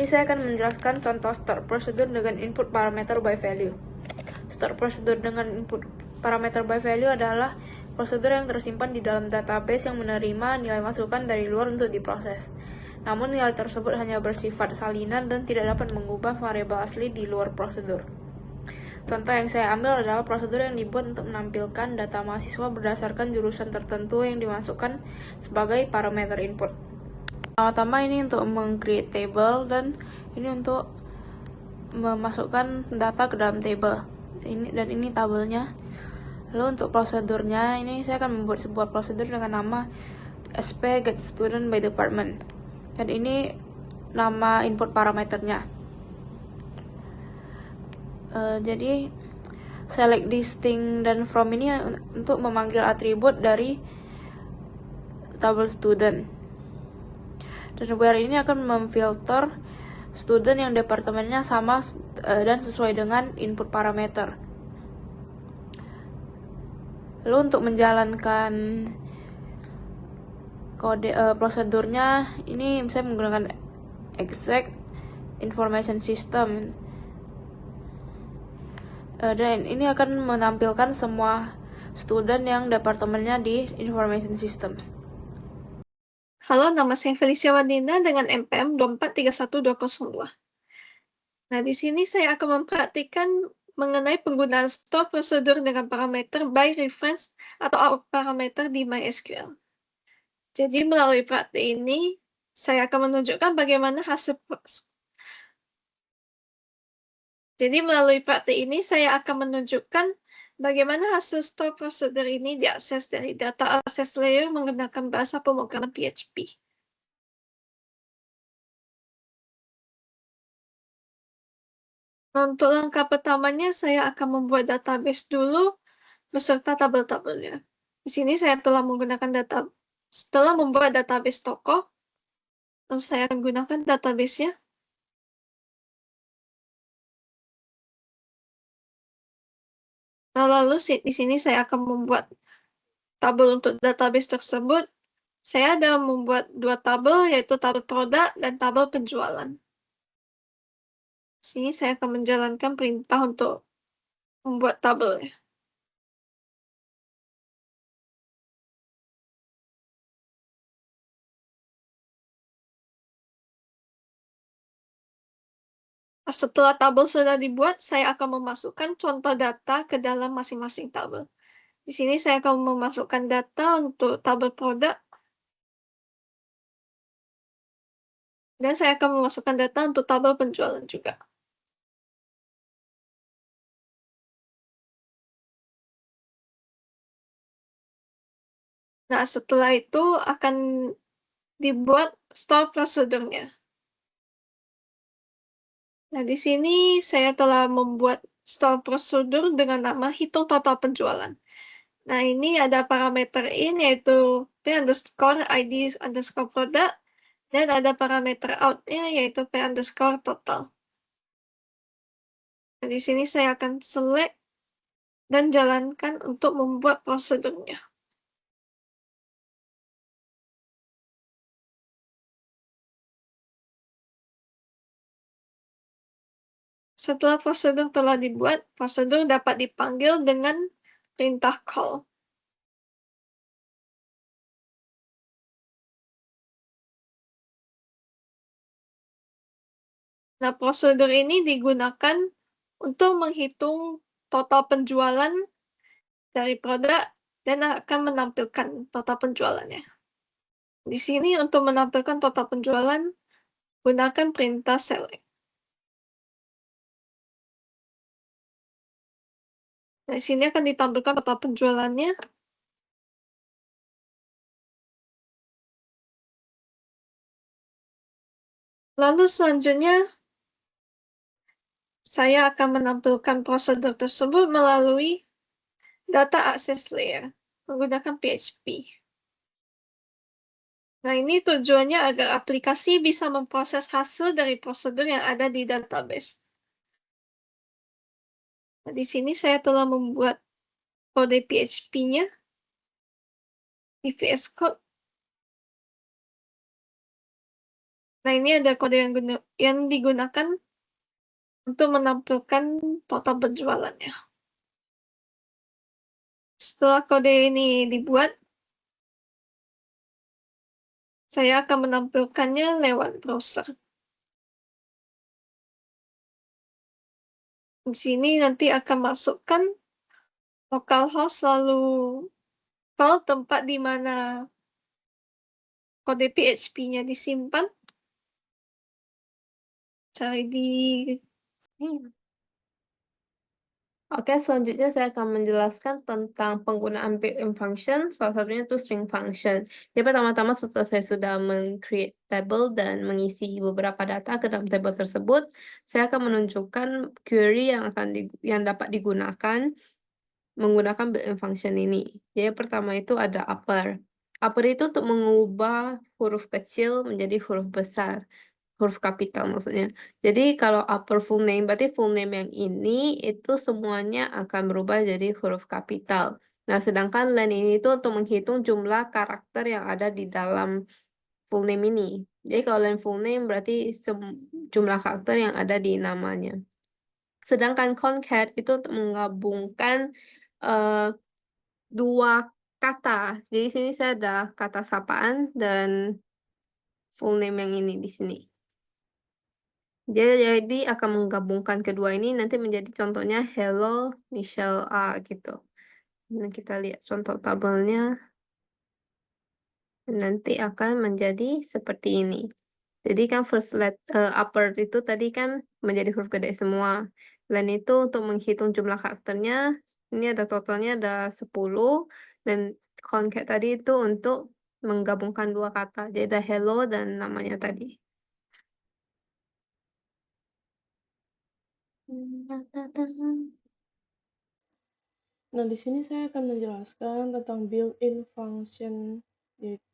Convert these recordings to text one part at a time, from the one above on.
Ini saya akan menjelaskan contoh store prosedur dengan input parameter by value. Store prosedur dengan input parameter by value adalah prosedur yang tersimpan di dalam database yang menerima nilai masukan dari luar untuk diproses. Namun nilai tersebut hanya bersifat salinan dan tidak dapat mengubah variabel asli di luar prosedur. Contoh yang saya ambil adalah prosedur yang dibuat untuk menampilkan data mahasiswa berdasarkan jurusan tertentu yang dimasukkan sebagai parameter input. Pertama ini untuk meng-create table dan ini untuk memasukkan data ke dalam table. Ini tabelnya. Lalu untuk prosedurnya ini saya akan membuat sebuah prosedur dengan nama sp get student by department. Dan ini nama input parameternya. Jadi select distinct dan from ini untuk memanggil atribut dari tabel student. Dan where ini akan memfilter student yang departemennya sama dan sesuai dengan input parameter. Lalu untuk menjalankan kode prosedurnya ini saya menggunakan exact information system. Dan ini akan menampilkan semua student yang departemennya di information systems. Halo, nama saya Felicia Wadina dengan NPM 2431202. Nah, di sini saya akan mempraktikkan mengenai penggunaan store prosedur dengan parameter by reference atau out parameter di MySQL. Jadi melalui praktik ini, saya akan menunjukkan bagaimana hasil store prosedur ini diakses dari data access layer menggunakan bahasa pemrograman PHP. Untuk langkah pertamanya, saya akan membuat database dulu beserta tabel-tabelnya. Di sini saya telah membuat database tokoh, dan saya akan gunakan database-nya. Nah, lalu di sini saya akan membuat tabel untuk database tersebut. Saya ada membuat dua tabel, yaitu tabel produk dan tabel penjualan. Di sini saya akan menjalankan perintah untuk membuat tabelnya. Setelah tabel sudah dibuat, saya akan memasukkan contoh data ke dalam masing-masing tabel. Di sini saya akan memasukkan data untuk tabel produk, dan saya akan memasukkan data untuk tabel penjualan juga. Nah, setelah itu akan dibuat store prosedurnya. Nah, di sini saya telah membuat store prosedur dengan nama hitung total penjualan. Nah, ini ada parameter in, yaitu p_id_product, dan ada parameter out-nya, yaitu p_total. Nah, di sini saya akan select dan jalankan untuk membuat prosedurnya. Setelah prosedur telah dibuat, prosedur dapat dipanggil dengan perintah call. Nah, prosedur ini digunakan untuk menghitung total penjualan dari produk dan akan menampilkan total penjualannya. Di sini untuk menampilkan total penjualan, gunakan perintah select. Nah, di sini akan ditampilkan total penjualannya. Lalu selanjutnya, saya akan menampilkan prosedur tersebut melalui data access layer menggunakan PHP. Nah, ini tujuannya agar aplikasi bisa memproses hasil dari prosedur yang ada di database. Nah, di sini saya telah membuat kode PHP-nya di VS Code. Nah, ini ada kode yang digunakan untuk menampilkan total penjualannya. Setelah kode ini dibuat, saya akan menampilkannya lewat browser. Di sini nanti akan masukkan localhost lalu file tempat di mana kode PHP-nya disimpan. Cari di Iya. Oke, selanjutnya saya akan menjelaskan tentang penggunaan built-in function, salah satunya itu string function. Jadi pertama-tama setelah saya sudah men-create table dan mengisi beberapa data ke dalam table tersebut, saya akan menunjukkan query yang dapat digunakan menggunakan built-in function ini. Jadi pertama itu ada upper. Upper itu untuk mengubah huruf kecil menjadi huruf besar. Huruf kapital maksudnya. Jadi kalau upper full name, berarti full name yang ini itu semuanya akan berubah jadi huruf kapital. Nah, sedangkan len ini itu untuk menghitung jumlah karakter yang ada di dalam full name ini. Jadi kalau len full name berarti jumlah karakter yang ada di namanya. Sedangkan concat itu untuk menggabungkan eh, dua kata. Jadi sini saya ada kata sapaan dan full name yang ini di sini. Jadi akan menggabungkan kedua ini nanti menjadi contohnya hello Michelle A gitu. Nah, kita lihat contoh tabelnya nanti akan menjadi seperti ini. Jadi kan upper itu tadi kan menjadi huruf gede semua. Len itu untuk menghitung jumlah karakternya, ini ada totalnya ada 10 dan concat tadi itu untuk menggabungkan dua kata. Jadi ada hello dan namanya tadi. Nah, di sini saya akan menjelaskan tentang built-in function.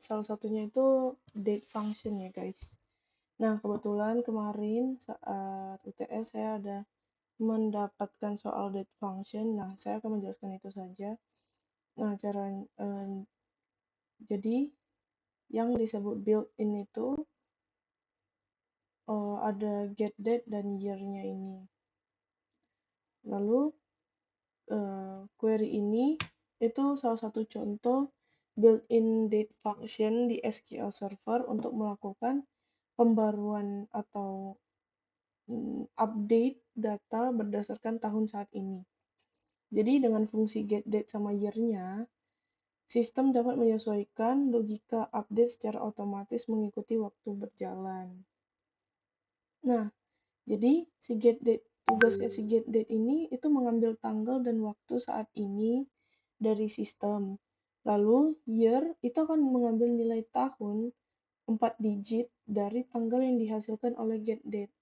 Salah satunya itu date function ya, guys. Nah, kebetulan kemarin saat UTS saya ada mendapatkan soal date function. Nah, saya akan menjelaskan itu saja. Nah, jadi yang disebut built-in itu ada get date dan year-nya ini. Lalu query ini itu salah satu contoh built-in date function di SQL Server untuk melakukan pembaruan atau update data berdasarkan tahun saat ini. Jadi dengan fungsi getDate sama year-nya, sistem dapat menyesuaikan logika update secara otomatis mengikuti waktu berjalan. Nah, jadi tugasnya si getDate ini itu mengambil tanggal dan waktu saat ini dari sistem. Lalu year itu akan mengambil nilai tahun 4 digit dari tanggal yang dihasilkan oleh getDate.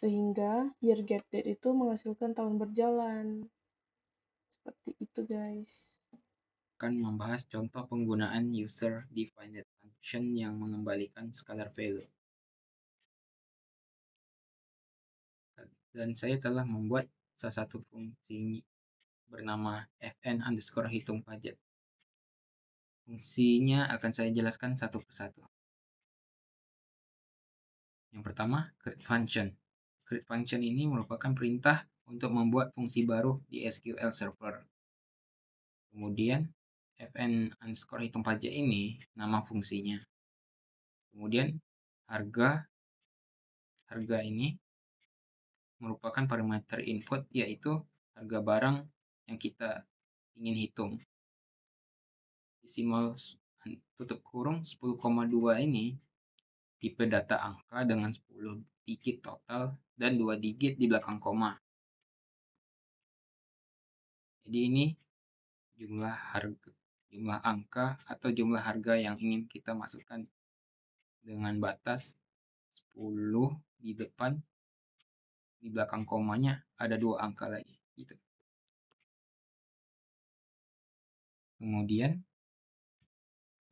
Sehingga year getDate itu menghasilkan tahun berjalan. Seperti itu, guys. Akan membahas contoh penggunaan user-defined function yang mengembalikan scalar value. Dan saya telah membuat salah satu fungsi bernama fn_hitung pajak. Fungsinya akan saya jelaskan satu persatu. Yang pertama, create function. Create function ini merupakan perintah untuk membuat fungsi baru di SQL Server. Kemudian, fn_hitung pajak ini nama fungsinya. Kemudian, harga ini merupakan parameter input, yaitu harga barang yang kita ingin hitung. Desimal tutup kurung 10,2 ini tipe data angka dengan 10 digit total dan 2 digit di belakang koma. Jadi ini jumlah angka atau jumlah harga yang ingin kita masukkan dengan batas 10 di depan, di belakang komanya ada 2 angka lagi gitu. Kemudian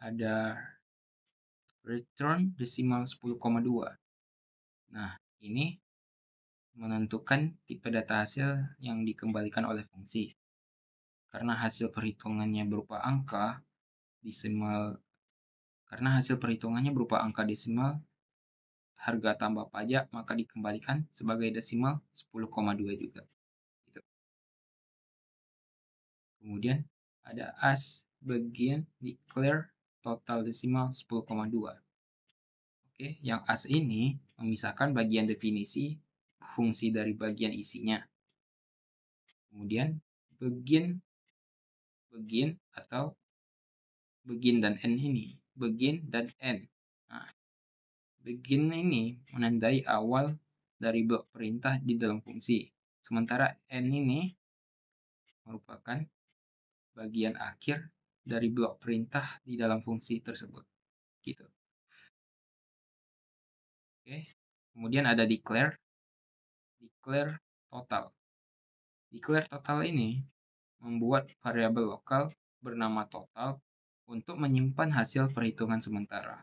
ada return desimal 10,2. Nah, ini menentukan tipe data hasil yang dikembalikan oleh fungsi. Karena hasil perhitungannya berupa angka desimal, harga tambah pajak, maka dikembalikan sebagai desimal 10,2 juga. Gitu. Kemudian ada as begin declare total desimal 10,2. Oke, yang as ini memisahkan bagian definisi fungsi dari bagian isinya. Kemudian begin atau begin dan end ini, begin dan end. Nah, begin ini menandai awal dari blok perintah di dalam fungsi, sementara end ini merupakan bagian akhir dari blok perintah di dalam fungsi tersebut. Gitu. Oke. Kemudian ada declare total. Declare total ini membuat variabel lokal bernama total untuk menyimpan hasil perhitungan sementara.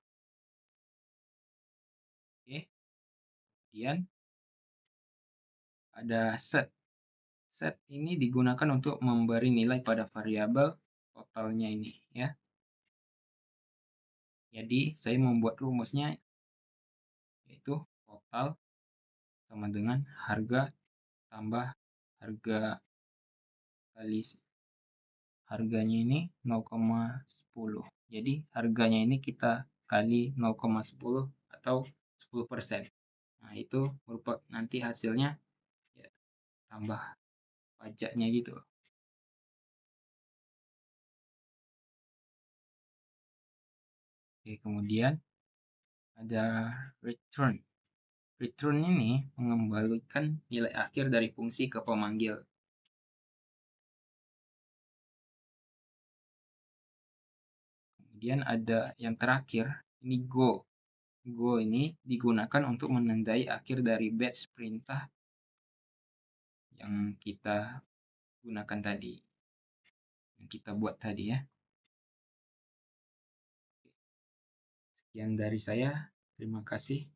Oke. Kemudian ada set. Set ini digunakan untuk memberi nilai pada variabel totalnya ini, ya. Jadi saya membuat rumusnya, yaitu total sama dengan harga tambah harga kali harganya ini 0,10. Jadi harganya ini kita kali 0,10 atau 10%. Nah, itu merupakan nanti hasilnya ya, tambah pajaknya gitu. Oke, kemudian ada return. Return ini mengembalikan nilai akhir dari fungsi ke pemanggil. Kemudian ada yang terakhir, ini go. Go ini digunakan untuk menandai akhir dari batch perintah yang kita gunakan tadi, yang kita buat tadi ya. Sekian dari saya, terima kasih.